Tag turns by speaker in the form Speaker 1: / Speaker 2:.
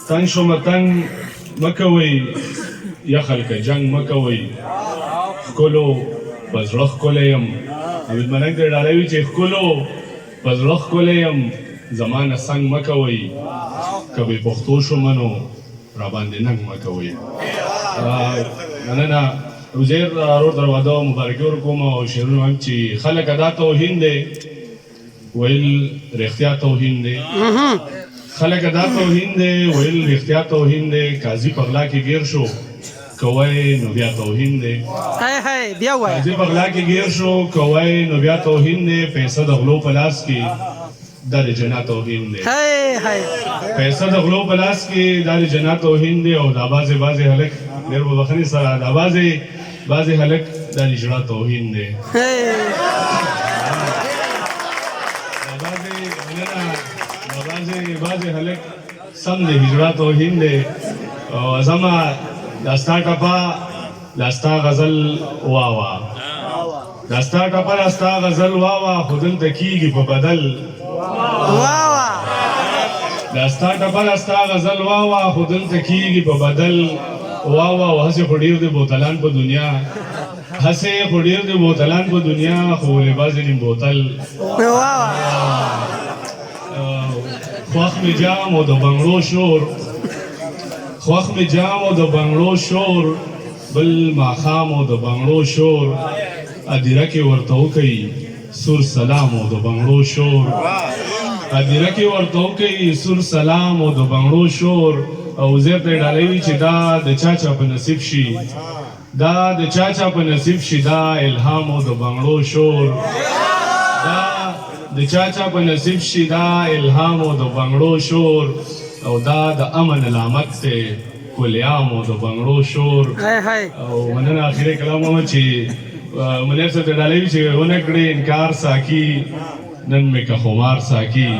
Speaker 1: تنگ شما تنگ مکوی یا خلق جنگ مکوی خکلو بزرخ کلیم عبید منک در ڈالوی چه خکلو بزرخ کلیم زمان سنگ مکوی کبی پختو شمنو را باندې ننگ مکوی نننا وزیر رور درواده مبارکی ورکوم او شیرون هم چې خلق ادا توهین دی ویل رښتیا توهین دی خلق ادا توهین دی ویل رښتیا توهین دی قاضي پغلا کې گیر شو کوی نو بیا توهین دی
Speaker 2: بیا وای
Speaker 1: قاضي پغلا کې گیر شو کوی نو بیا توهین دی پیسې د غلو په لاس کې در جنا توهین دی پیسې د غلو په لاس کې در جنا توهین دی او دا بازي هلک ډېر بخني سره دا بازي هلک د اجرا توهین دی بازي هلک سم دی اجرا توهین دی او زما داستا ټپا داستا غزل واوا داستا ټپا داستا غزل واوا خودل تکیږي په بدل
Speaker 2: واوا
Speaker 1: داستا ټپا داستا غزل واوا خودل تکیږي په بدل واوا هسه خډیر دی بوتلان په دنیا هسه خډیر دی بوتلان په دنیا خو لباس نیم بوتل
Speaker 2: واوا
Speaker 1: خوخ می جام او د بنگلو شور خوخ می جام او د بنگلو شور بل ماخام او د بنگلو شور ادیره کې ورته وکي سور سلام او د بنگلو شور ادیره کې ورته وکي سور سلام او د بنگلو شور او زیر ته ډالوي چې دا د چاچا په نصیب شي دا د چاچا په نصیب شي دا الهام او د بنگلو شور دا د چاچا په نصیب شي دا الهام او د بنگلو شور او دا د امن علامت ته کلیام او د بنگلو شور او مننه اخیری کلام هم چې منیر صاحب ته ډالوي چې ونه کړې انکار ساکی نن مې که خمار ساکی